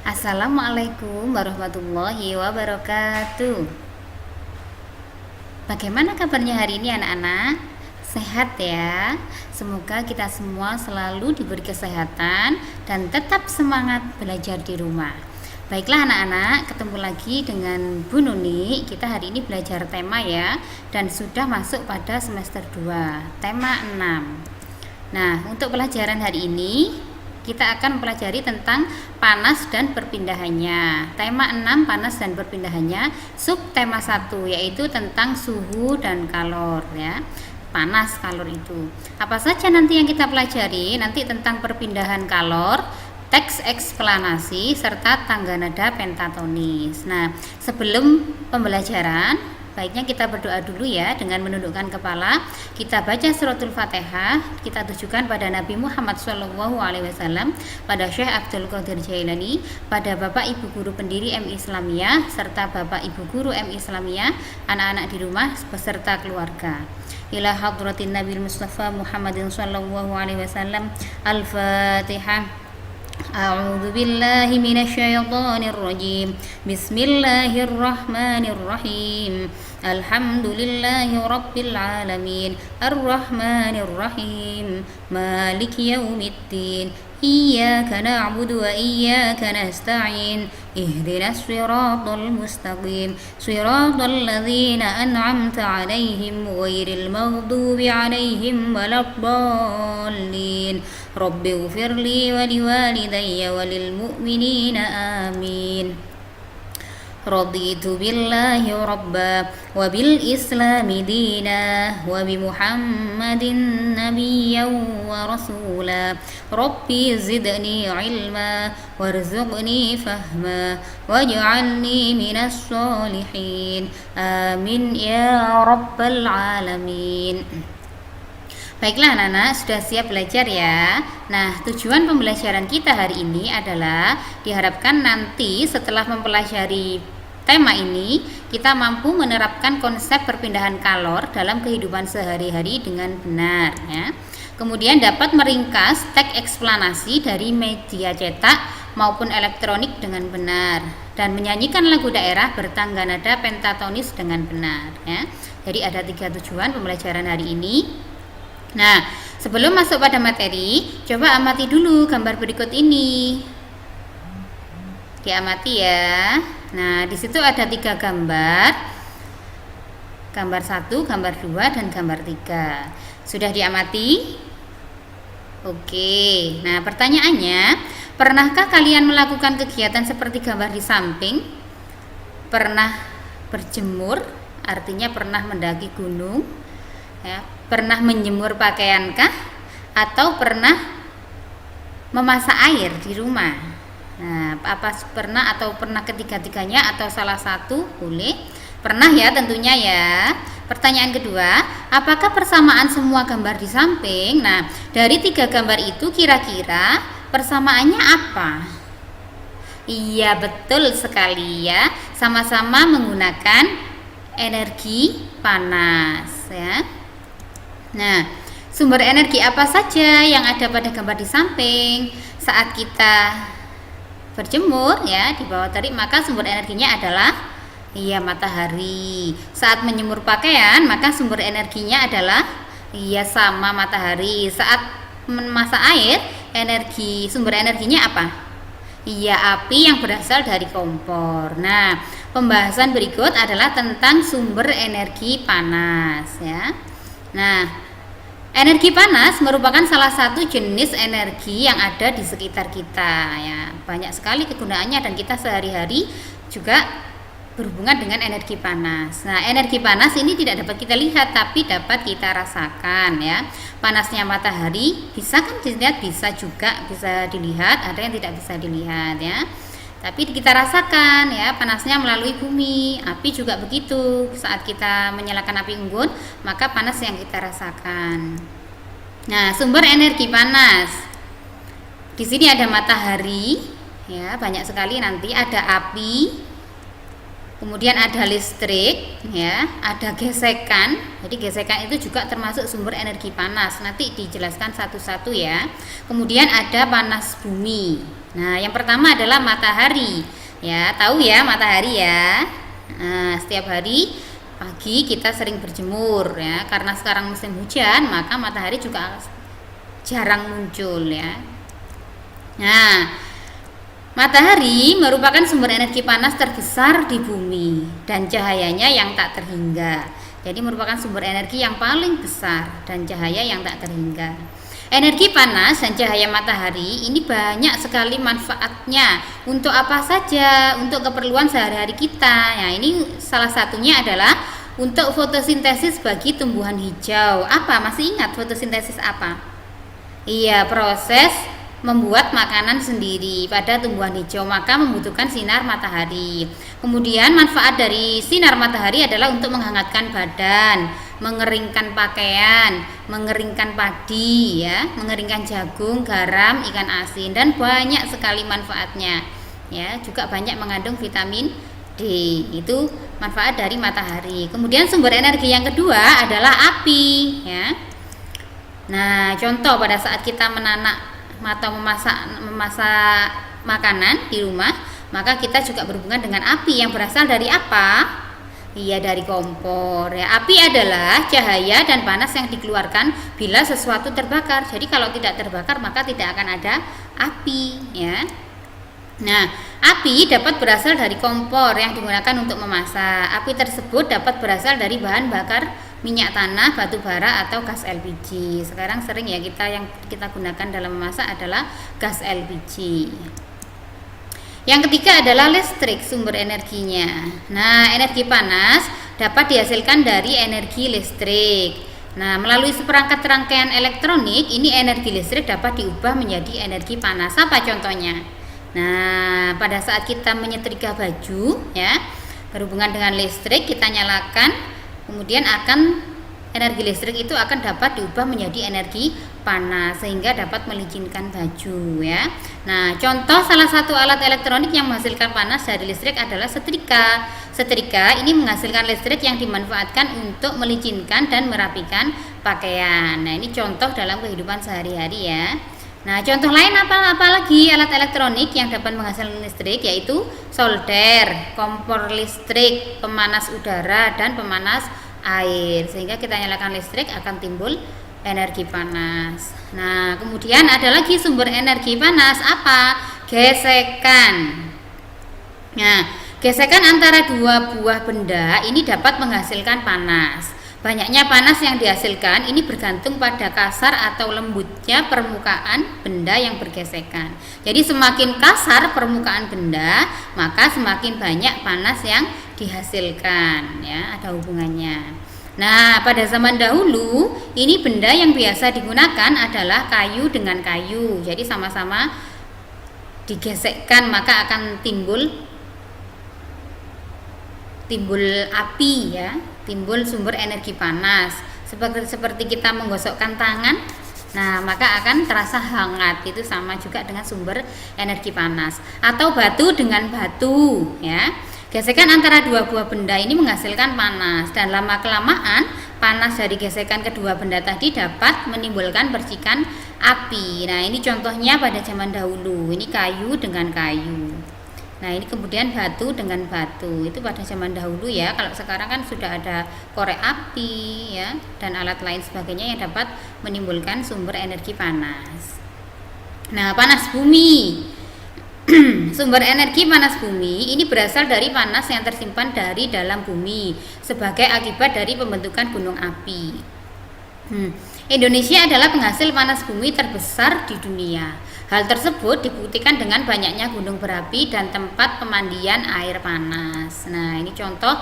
Assalamualaikum warahmatullahi wabarakatuh. Bagaimana kabarnya hari ini anak-anak? Sehat ya? Semoga kita semua selalu diberi kesehatan dan tetap semangat belajar di rumah. Baiklah anak-anak, ketemu lagi dengan Bu Nuni. Kita hari ini belajar tema ya, dan sudah masuk pada semester 2, tema 6. Nah, untuk pelajaran hari ini kita akan mempelajari tentang panas dan perpindahannya. Tema 6 panas dan perpindahannya, sub tema 1 yaitu tentang suhu dan kalor ya. Panas kalor itu. Apa saja nanti yang kita pelajari? Nanti tentang perpindahan kalor, teks eksplanasi serta tangga nada pentatonis. Nah, sebelum pembelajaran baiknya kita berdoa dulu ya dengan menundukkan kepala. Kita baca suratul Fatihah, kita tujukan pada Nabi Muhammad SAW, pada Syekh Abdul Qadir Jailani, pada Bapak Ibu Guru Pendiri MI Islamiyah, serta Bapak Ibu Guru MI Islamiyah, anak-anak di rumah beserta keluarga. Ila hadratin Nabi Mustafa Muhammadin SAW. Al-Fatihah. A'udzu billahi minasyaitonir rajim. Bismillahirrahmanirrahim. Alhamdulillahi rabbil alamin. Arrahmanir rahim. Maliki yaumiddin. Iyyaka na'budu wa iyyaka nasta'in. Ihdinas siratal mustaqim. Siratal ladzina an'amta 'alaihim ghairil maghdubi 'alaihim waladdallin. Rabbi ghfirli wa liwalidayya wa lil mu'minina amin. Raditu billahi rabba wa bil islami dina wa bi muhammadin nabiyyan wa rasula. Rabbi zidni ilma warzuqni fahma waj'alni minas solihin. Amin ya rabbal alamin. Baiklah anak-anak, sudah siap belajar ya. Nah, tujuan pembelajaran kita hari ini adalah diharapkan nanti setelah mempelajari tema ini, kita mampu menerapkan konsep perpindahan kalor dalam kehidupan sehari-hari dengan benar ya. Kemudian dapat meringkas teks eksplanasi dari media cetak maupun elektronik dengan benar, dan menyanyikan lagu daerah bertangga nada pentatonis dengan benar ya. Jadi ada 3 tujuan pembelajaran hari ini. Nah, sebelum masuk pada materi, coba amati dulu gambar berikut ini. Diamati ya. Nah, di situ ada 3 gambar. Gambar 1, gambar 2, dan gambar 3. Sudah diamati? Oke. Nah, pertanyaannya, pernahkah kalian melakukan kegiatan seperti gambar di samping? Pernah berjemur, artinya pernah mendaki gunung ya. Pernah menjemur pakaiankah? Atau pernah memasak air di rumah? Nah, apa pernah atau pernah ketiga-tiganya atau salah satu boleh? Pernah ya tentunya ya. Pertanyaan kedua, apakah persamaan semua gambar di samping? Nah, dari 3 gambar itu kira-kira persamaannya apa? Iya, betul sekali ya. Sama-sama menggunakan energi panas ya. Nah, sumber energi apa saja yang ada pada gambar di samping? Saat kita berjemur ya di bawah terik, maka sumber energinya adalah matahari. Saat menjemur pakaian, maka sumber energinya adalah sama matahari. Saat memasak air, sumber energinya apa? Api yang berasal dari kompor. Nah, pembahasan berikut adalah tentang sumber energi panas ya. Nah, energi panas merupakan salah satu jenis energi yang ada di sekitar kita ya. Banyak sekali kegunaannya dan kita sehari-hari juga berhubungan dengan energi panas. Nah, energi panas ini tidak dapat kita lihat tapi dapat kita rasakan ya. Panasnya matahari bisa kan dilihat, bisa juga bisa dilihat, ada yang tidak bisa dilihat ya. Tapi kita rasakan ya panasnya melalui bumi. Api juga begitu. Saat kita menyalakan api unggun, maka panas yang kita rasakan. Nah, sumber energi panas. Di sini ada matahari ya, banyak sekali nanti ada api. kemudian ada listrik, ya, ada gesekan. Jadi gesekan itu juga termasuk sumber energi panas. Nanti dijelaskan satu-satu ya. Kemudian ada panas bumi. Nah, yang pertama adalah matahari. Ya, tahu ya matahari ya. Nah, setiap hari pagi kita sering berjemur ya. Karena sekarang musim hujan, maka matahari juga jarang muncul ya. Nah, matahari merupakan sumber energi panas terbesar di bumi dan cahayanya yang tak terhingga. Jadi merupakan sumber energi yang paling besar dan cahaya yang tak terhingga. Energi panas dan cahaya matahari ini banyak sekali manfaatnya. Untuk apa saja? Untuk keperluan sehari-hari kita. Nah, ini salah satunya adalah untuk fotosintesis bagi tumbuhan hijau. Apa? Masih ingat fotosintesis apa? Iya, proses membuat makanan sendiri pada tumbuhan hijau, maka membutuhkan sinar matahari. Kemudian manfaat dari sinar matahari adalah untuk menghangatkan badan, mengeringkan pakaian, mengeringkan padi ya, mengeringkan jagung, garam, ikan asin, dan banyak sekali manfaatnya ya, juga banyak mengandung vitamin D. Itu manfaat dari matahari. Kemudian sumber energi yang kedua adalah api ya. Nah, contoh pada saat kita menanak atau memasak makanan di rumah, maka kita juga berhubungan dengan api yang berasal dari apa? Iya, dari kompor ya. Api adalah cahaya dan panas yang dikeluarkan bila sesuatu terbakar. Jadi kalau tidak terbakar maka tidak akan ada api ya. Nah, api dapat berasal dari kompor yang digunakan untuk memasak. Api tersebut dapat berasal dari bahan bakar minyak tanah, batu bara, atau gas LPG. Sekarang sering ya yang kita gunakan dalam memasak adalah gas LPG. Yang ketiga adalah listrik, sumber energinya. Nah, energi panas dapat dihasilkan dari energi listrik. Nah, melalui seperangkat rangkaian elektronik, ini energi listrik dapat diubah menjadi energi panas. Apa contohnya? Nah, pada saat kita menyetrika baju ya, berhubungan dengan listrik, kita nyalakan, kemudian energi listrik itu akan dapat diubah menjadi energi panas sehingga dapat melicinkan baju ya. Nah, contoh salah satu alat elektronik yang menghasilkan panas dari listrik adalah setrika. Setrika ini menghasilkan listrik yang dimanfaatkan untuk melicinkan dan merapikan pakaian. Nah, ini contoh dalam kehidupan sehari-hari ya. Nah, contoh lain apa lagi alat elektronik yang dapat menghasilkan listrik, yaitu solder, kompor listrik, pemanas udara, dan pemanas air. Sehingga kita nyalakan listrik akan timbul energi panas. Nah, kemudian ada lagi sumber energi panas, apa? Gesekan. Nah, gesekan antara dua buah benda ini dapat menghasilkan panas. Banyaknya panas yang dihasilkan ini bergantung pada kasar atau lembutnya permukaan benda yang bergesekan. Jadi semakin kasar permukaan benda, maka semakin banyak panas yang dihasilkan ya, ada hubungannya. Nah, pada zaman dahulu ini benda yang biasa digunakan adalah kayu dengan kayu. Jadi sama-sama digesekkan maka akan timbul api ya, timbul sumber energi panas. Seperti kita menggosokkan tangan, nah maka akan terasa hangat. Itu sama juga dengan sumber energi panas. Atau batu dengan batu ya. Gesekan antara dua buah benda ini menghasilkan panas, dan lama kelamaan panas dari gesekan kedua benda tadi dapat menimbulkan percikan api. Nah, ini contohnya pada zaman dahulu. Ini kayu dengan kayu. Nah, ini kemudian batu dengan batu. Itu pada zaman dahulu ya. Kalau sekarang kan sudah ada korek api ya, dan alat lain sebagainya yang dapat menimbulkan sumber energi panas. Nah, panas bumi. Sumber energi panas bumi ini berasal dari panas yang tersimpan dari dalam bumi sebagai akibat dari pembentukan gunung api. Indonesia adalah penghasil panas bumi terbesar di dunia. Hal tersebut dibuktikan dengan banyaknya gunung berapi dan tempat pemandian air panas. Nah, ini contoh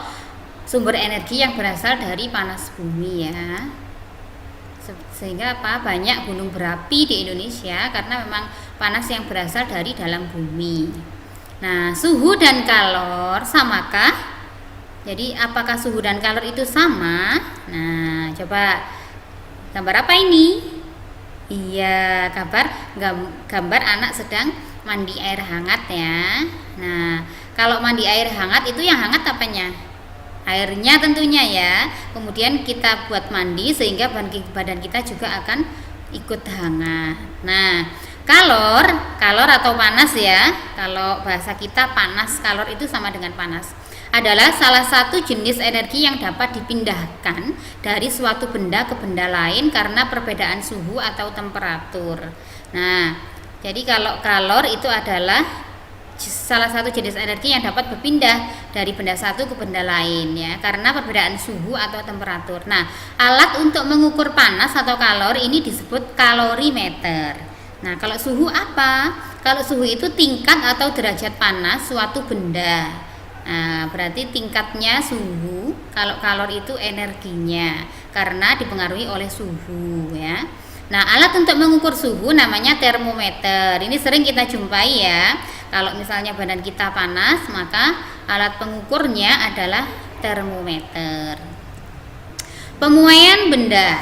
sumber energi yang berasal dari panas bumi ya. Sehingga banyak gunung berapi di Indonesia karena memang panas yang berasal dari dalam bumi. Nah, suhu dan kalor samakah? Jadi apakah suhu dan kalor itu sama? Nah, coba gambar apa ini? Iya, gambar anak sedang mandi air hangat ya. Nah, Kalau mandi air hangat itu yang hangat apanya? Airnya tentunya ya. Kemudian kita buat mandi sehingga badan kita juga akan ikut hangat. Nah, kalor atau panas ya. Kalau bahasa kita panas, kalor itu sama dengan panas. Adalah salah satu jenis energi yang dapat dipindahkan dari suatu benda ke benda lain karena perbedaan suhu atau temperatur. Nah, jadi kalau kalor itu adalah salah satu jenis energi yang dapat berpindah dari benda satu ke benda lain ya karena perbedaan suhu atau temperatur. Nah, alat untuk mengukur panas atau kalor ini disebut kalorimeter. Nah, kalau suhu apa? Kalau suhu itu tingkat atau derajat panas suatu benda. Nah, berarti tingkatnya suhu. Kalau kalor itu energinya karena dipengaruhi oleh suhu ya. Nah, alat untuk mengukur suhu namanya termometer. Ini sering kita jumpai ya. Kalau misalnya badan kita panas, maka alat pengukurnya adalah termometer. Pemuaian benda.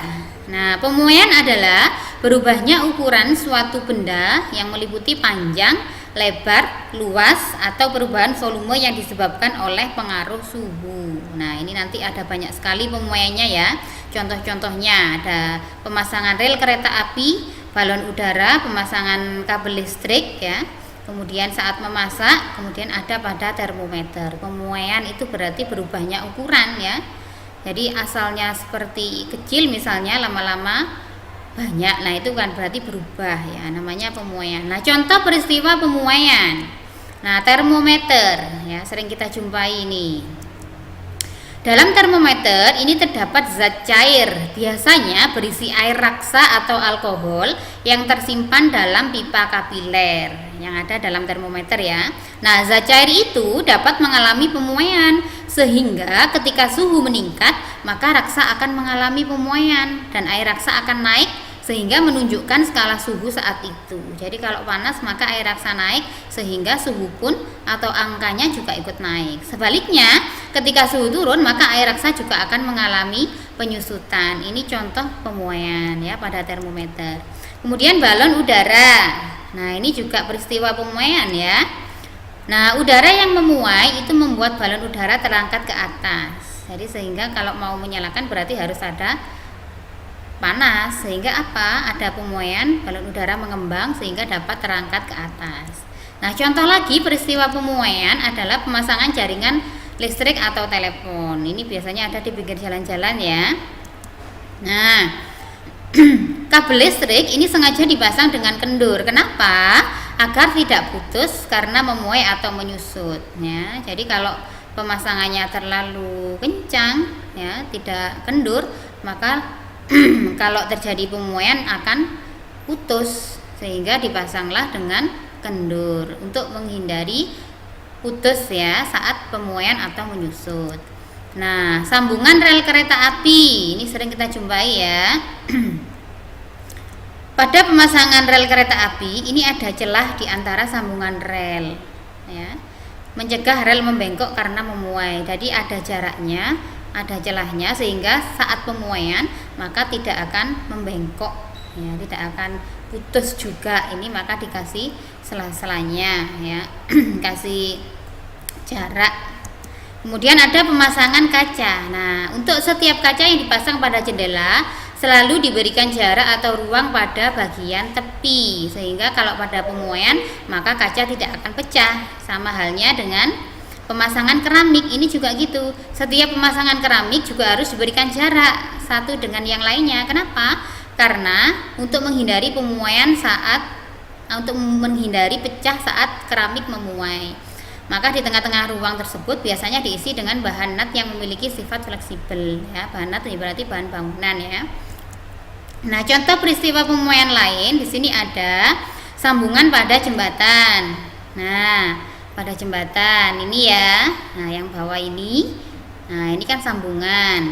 Nah, pemuaian adalah berubahnya ukuran suatu benda yang meliputi panjang, lebar, luas, atau perubahan volume yang disebabkan oleh pengaruh suhu. Nah, ini nanti ada banyak sekali pemuaiannya ya. Contoh-contohnya ada pemasangan rel kereta api, balon udara, pemasangan kabel listrik ya. Kemudian saat memasak, kemudian ada pada termometer. Pemuaian itu berarti berubahnya ukuran ya. Jadi asalnya seperti kecil misalnya lama-lama banyak. Nah, itu kan berarti berubah ya, namanya pemuaian. Nah, contoh peristiwa pemuaian. Nah, termometer ya sering kita jumpai ini. Dalam termometer ini terdapat zat cair, biasanya berisi air raksa atau alkohol yang tersimpan dalam pipa kapiler yang ada dalam termometer ya. Nah, zat cair itu dapat mengalami pemuaian sehingga ketika suhu meningkat, maka raksa akan mengalami pemuaian dan air raksa akan naik sehingga menunjukkan skala suhu saat itu. Jadi kalau panas maka air raksa naik sehingga suhu pun atau angkanya juga ikut naik. Sebaliknya, ketika suhu turun maka air raksa juga akan mengalami penyusutan. Ini contoh pemuaian ya pada termometer. Kemudian balon udara. Nah, ini juga peristiwa pemuaian ya. Nah, udara yang memuai itu membuat balon udara terangkat ke atas. Jadi sehingga kalau mau menyalakan berarti harus ada panas, sehingga apa? Ada pemuaian, balon udara mengembang sehingga dapat terangkat ke atas. Nah, contoh lagi peristiwa pemuaian adalah pemasangan jaringan listrik atau telepon. Ini biasanya ada di pinggir jalan-jalan ya. Nah, kabel listrik ini sengaja dipasang dengan kendur. Kenapa? Agar tidak putus karena memuai atau menyusut ya. Jadi kalau pemasangannya terlalu kencang ya, tidak kendur, maka kalau terjadi pemuaian akan putus, sehingga dipasanglah dengan kendur untuk menghindari putus ya saat pemuaian atau menyusut. Nah, sambungan rel kereta api ini sering kita jumpai ya. Pada pemasangan rel kereta api ini ada celah di antara sambungan rel ya, mencegah rel membengkok karena memuai. Jadi ada jaraknya, ada celahnya sehingga saat pemuaian maka tidak akan membengkok ya, tidak akan putus juga. Ini maka dikasih sela-selanya ya, kasih jarak. Kemudian ada pemasangan kaca. Nah, untuk setiap kaca yang dipasang pada jendela selalu diberikan jarak atau ruang pada bagian tepi sehingga kalau pada pemuaian maka kaca tidak akan pecah. Sama halnya dengan pemasangan keramik, ini juga gitu. Setiap pemasangan keramik juga harus diberikan jarak satu dengan yang lainnya. Kenapa? Karena untuk menghindari pemuaian untuk menghindari pecah saat keramik memuai. Maka di tengah-tengah ruang tersebut biasanya diisi dengan bahan nut yang memiliki sifat fleksibel ya. Bahan nut ini berarti bahan bangunan ya. Nah, contoh peristiwa pemuaian lain di sini ada sambungan pada jembatan. Nah, pada jembatan ini ya. Nah, yang bawah ini. Nah, ini kan sambungan.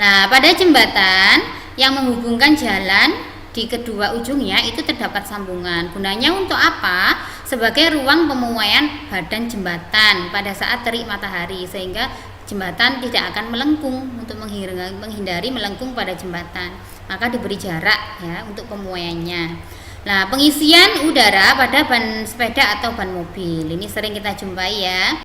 Nah, pada jembatan yang menghubungkan jalan di kedua ujungnya itu terdapat sambungan. Gunanya untuk apa? Sebagai ruang pemuaian badan jembatan pada saat terik matahari sehingga jembatan tidak akan melengkung. Untuk menghindari melengkung pada jembatan maka diberi jarak ya untuk pemuaiannya. Nah, pengisian udara pada ban sepeda atau ban mobil ini sering kita jumpai ya.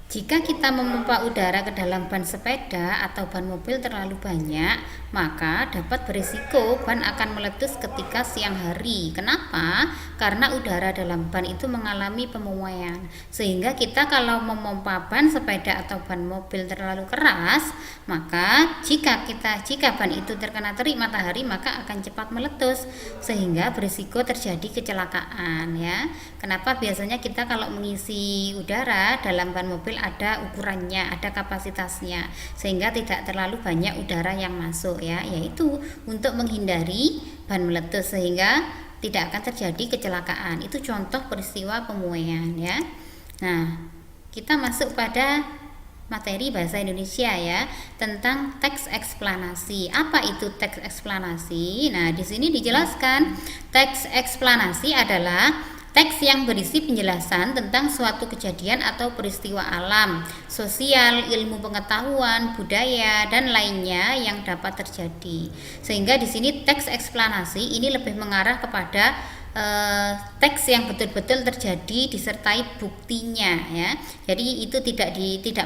Jika kita memompa udara ke dalam ban sepeda atau ban mobil terlalu banyak, maka dapat berisiko ban akan meletus ketika siang hari. Kenapa? Karena udara dalam ban itu mengalami pemuaian. Sehingga kita kalau memompa ban sepeda atau ban mobil terlalu keras, maka jika ban itu terkena terik matahari, maka akan cepat meletus sehingga berisiko terjadi kecelakaan ya. Kenapa biasanya kita kalau mengisi udara dalam ban mobil ada ukurannya, ada kapasitasnya, sehingga tidak terlalu banyak udara yang masuk ya, yaitu untuk menghindari ban meletus sehingga tidak akan terjadi kecelakaan. Itu contoh peristiwa pemuaian ya. Nah, kita masuk pada materi bahasa Indonesia ya, tentang teks eksplanasi. Apa itu teks eksplanasi? Nah, di sini dijelaskan teks eksplanasi adalah teks yang berisi penjelasan tentang suatu kejadian atau peristiwa alam, sosial, ilmu pengetahuan, budaya, dan lainnya yang dapat terjadi. Sehingga di sini teks eksplanasi ini lebih mengarah kepada teks yang betul-betul terjadi disertai buktinya ya. Jadi itu tidak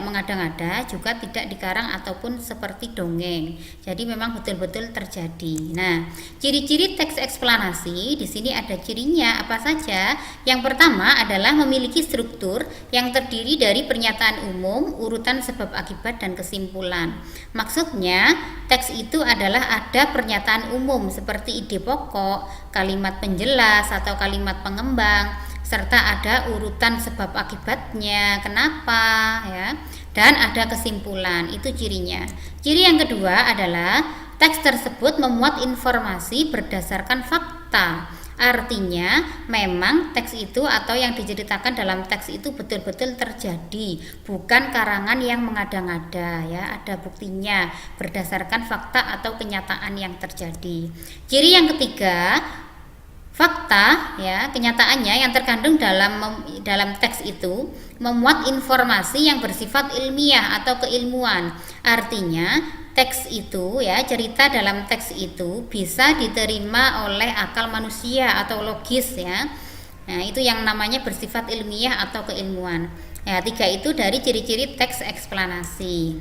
mengada-ngada, juga tidak dikarang ataupun seperti dongeng. Jadi memang betul-betul terjadi. Nah, ciri-ciri teks eksplanasi di sini ada cirinya apa saja? Yang pertama adalah memiliki struktur yang terdiri dari pernyataan umum, urutan sebab akibat dan kesimpulan. Maksudnya, teks itu adalah ada pernyataan umum seperti ide pokok, kalimat penjelas atau kalimat pengembang, serta ada urutan sebab akibatnya, kenapa ya, dan ada kesimpulan. Itu cirinya. Ciri yang kedua adalah teks tersebut memuat informasi berdasarkan fakta. Artinya memang teks itu atau yang diceritakan dalam teks itu betul-betul terjadi, bukan karangan yang mengada-ngada ya, ada buktinya berdasarkan fakta atau kenyataan yang terjadi. Ciri yang ketiga, fakta ya, kenyataannya yang terkandung dalam teks itu memuat informasi yang bersifat ilmiah atau keilmuan. Artinya teks itu ya, cerita dalam teks itu bisa diterima oleh akal manusia atau logis ya. Nah, itu yang namanya bersifat ilmiah atau keilmuan. Ya, tiga itu dari ciri-ciri teks eksplanasi.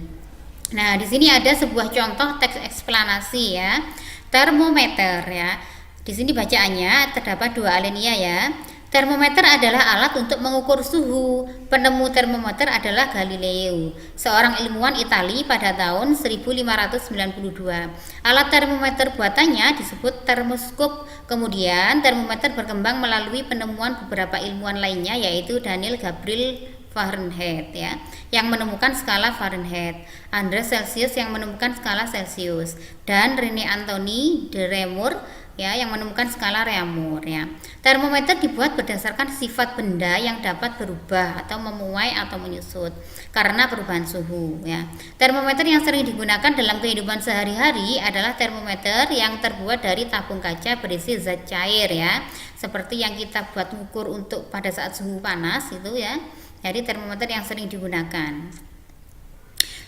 Nah, di sini ada sebuah contoh teks eksplanasi ya. Termometer ya. Di sini bacaannya terdapat dua alinea ya. Termometer adalah alat untuk mengukur suhu. Penemu termometer adalah Galileo, seorang ilmuwan Italia pada tahun 1592. Alat termometer buatannya disebut termoskop. Kemudian termometer berkembang melalui penemuan beberapa ilmuwan lainnya, yaitu Daniel Gabriel Fahrenheit ya, yang menemukan skala Fahrenheit, Andreas Celsius yang menemukan skala Celsius, dan Rene Anthony de Reaumur ya, yang menemukan skala Reaumur ya. Termometer dibuat berdasarkan sifat benda yang dapat berubah atau memuai atau menyusut karena perubahan suhu ya. Termometer yang sering digunakan dalam kehidupan sehari-hari adalah termometer yang terbuat dari tabung kaca berisi zat cair ya, seperti yang kita buat ukur untuk pada saat suhu panas itu ya. Jadi termometer yang sering digunakan.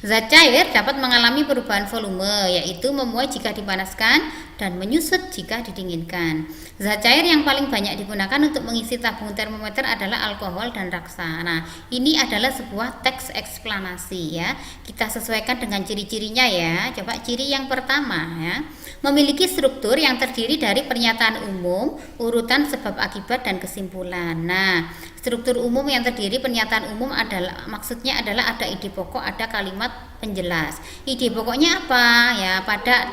Zat cair dapat mengalami perubahan volume, yaitu memuai jika dipanaskan dan menyusut jika didinginkan. Zat cair yang paling banyak digunakan untuk mengisi tabung termometer adalah alkohol dan raksa. Nah, ini adalah sebuah teks eksplanasi ya. Kita sesuaikan dengan ciri-cirinya ya. Coba ciri yang pertama ya. Memiliki struktur yang terdiri dari pernyataan umum, urutan sebab akibat dan kesimpulan. Nah, struktur umum yang terdiri pernyataan umum adalah maksudnya adalah ada ide pokok, ada kalimat penjelas. Ide pokoknya apa ya?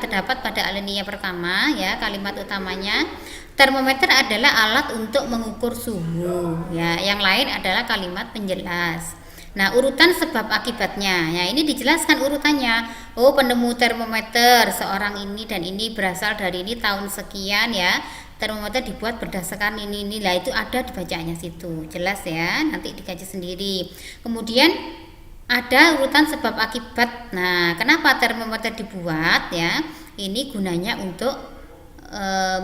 Terdapat pada alinea pertama ya, kalimat utamanya termometer adalah alat untuk mengukur suhu ya. Yang lain adalah kalimat penjelas. Nah, urutan sebab akibatnya ya, ini dijelaskan urutannya. Oh, penemu termometer seorang ini dan ini berasal dari ini tahun sekian ya. Termometer dibuat berdasarkan ini lah, itu ada di bacaannya situ, jelas ya, nanti dikaji sendiri. Kemudian ada urutan sebab akibat. Nah, kenapa termometer dibuat ya? Ini gunanya untuk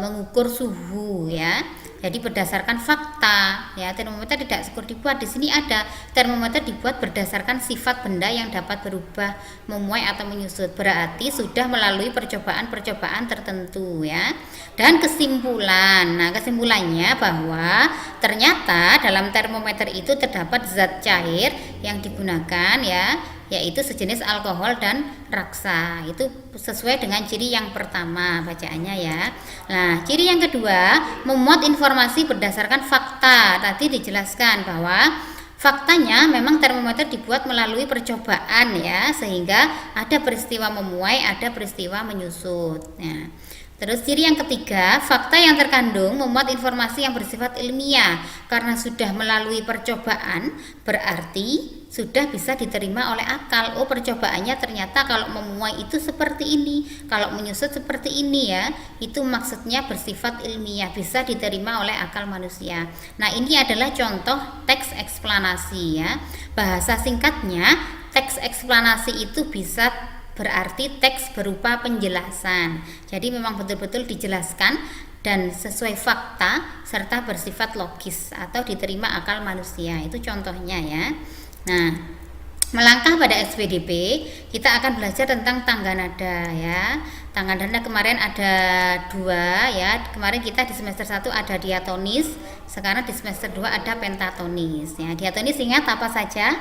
mengukur suhu ya. Jadi berdasarkan fakta ya, termometer tidak syukur dibuat. Di sini ada termometer dibuat berdasarkan sifat benda yang dapat berubah, memuai atau menyusut. Berarti sudah melalui percobaan-percobaan tertentu ya. Dan kesimpulan. Nah, kesimpulannya bahwa ternyata dalam termometer itu terdapat zat cair yang digunakan ya, yaitu sejenis alkohol dan raksa. Itu sesuai dengan ciri yang pertama bacaannya ya. Nah, ciri yang kedua, memuat informasi berdasarkan fakta. Tadi dijelaskan bahwa faktanya memang termometer dibuat melalui percobaan ya, sehingga ada peristiwa memuai, ada peristiwa menyusut. Nah, terus ciri yang ketiga, fakta yang terkandung memuat informasi yang bersifat ilmiah. Karena sudah melalui percobaan, berarti sudah bisa diterima oleh akal. Oh, percobaannya ternyata kalau memuai itu seperti ini, kalau menyusut seperti ini ya. Itu maksudnya bersifat ilmiah, bisa diterima oleh akal manusia. Nah, ini adalah contoh teks eksplanasi ya. Bahasa singkatnya, teks eksplanasi itu bisa berarti teks berupa penjelasan. Jadi memang betul-betul dijelaskan dan sesuai fakta serta bersifat logis atau diterima akal manusia. Itu contohnya ya. Nah, melangkah pada SPDP, kita akan belajar tentang tangga nada ya. Tangga nada kemarin ada 2 ya. Kemarin kita di semester 1 ada diatonis, sekarang di semester 2 ada pentatonis ya. Diatonis ingat apa saja?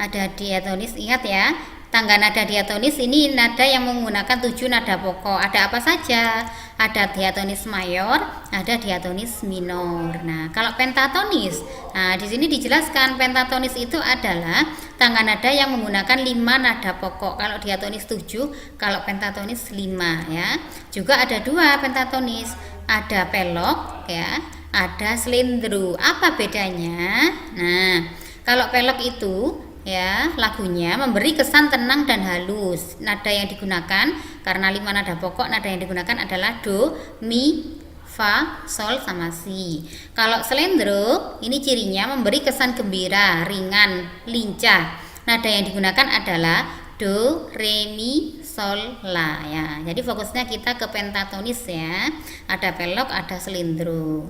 Ada diatonis, ingat ya. Tangga nada diatonis ini nada yang menggunakan 7 nada pokok. Ada apa saja? Ada diatonis mayor, ada diatonis minor. Nah, kalau pentatonis, nah di sini dijelaskan pentatonis itu adalah tangga nada yang menggunakan 5 nada pokok. Kalau diatonis 7, kalau pentatonis 5 ya. Juga ada 2 pentatonis, ada pelok ya, ada slendro. Apa bedanya? Nah, kalau pelok itu ya, lagunya memberi kesan tenang dan halus. Nada yang digunakan karena 5 nada pokok, nada yang digunakan adalah do, mi, fa, sol sama si. Kalau slendro, ini cirinya memberi kesan gembira, ringan, lincah. Nada yang digunakan adalah do, re, mi, sol, la ya. Jadi fokusnya kita ke pentatonis ya. Ada pelok, ada slendro.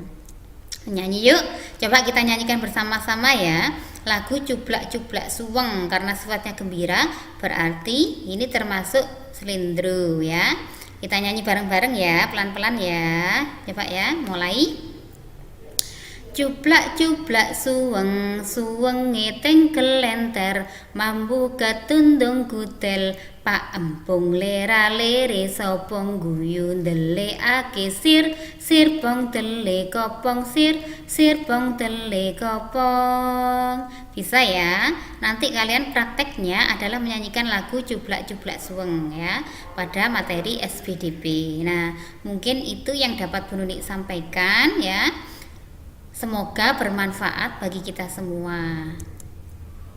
Nyanyi yuk, coba kita nyanyikan bersama-sama ya. Lagu Cublak-Cublak Suweng, karena sifatnya gembira berarti ini termasuk slendro ya. Kita nyanyi bareng-bareng ya, pelan-pelan ya. Coba ya, mulai. Cublak-cublak suweng, suwenge tengkel lenter, mambu katundung kutel, pak empung lera lere sopong guyu ndelekake sir, sir pong tele kopong sir, sir pong tele kopong. Bisa ya. Nanti kalian prakteknya adalah menyanyikan lagu Cublak-Cublak Suweng ya pada materi SPDP. Nah, mungkin itu yang dapat Bu Nuni sampaikan ya. Semoga bermanfaat bagi kita semua.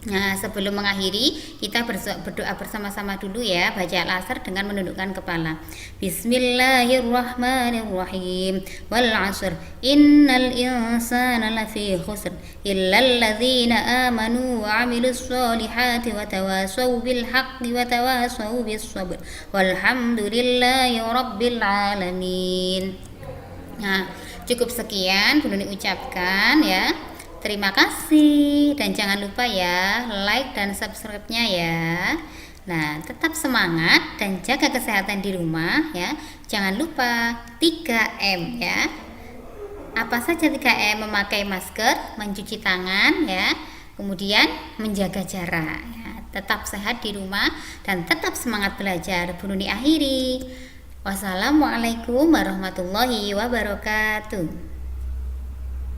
Nah, sebelum mengakhiri, kita berdoa bersama-sama dulu ya. Baca Al-Asr dengan menundukkan kepala. Bismillahirrahmanirrahim. Wal 'ashr. Innal insana lafi khusr. Illal ladzina amanu wa 'amilus solihati wa tawasaw bil haqqi wa tawasaw bis sabr. Walhamdulillahi rabbil alamin. Nah, cukup sekian Bu Nuni ucapkan ya. Terima kasih dan jangan lupa ya like dan subscribe-nya ya. Nah, tetap semangat dan jaga kesehatan di rumah ya. Jangan lupa 3M ya. Apa saja 3M? Memakai masker, mencuci tangan ya. Kemudian menjaga jarak ya. Tetap sehat di rumah dan tetap semangat belajar. Bu Nuni akhiri. Wassalamualaikum warahmatullahi wabarakatuh.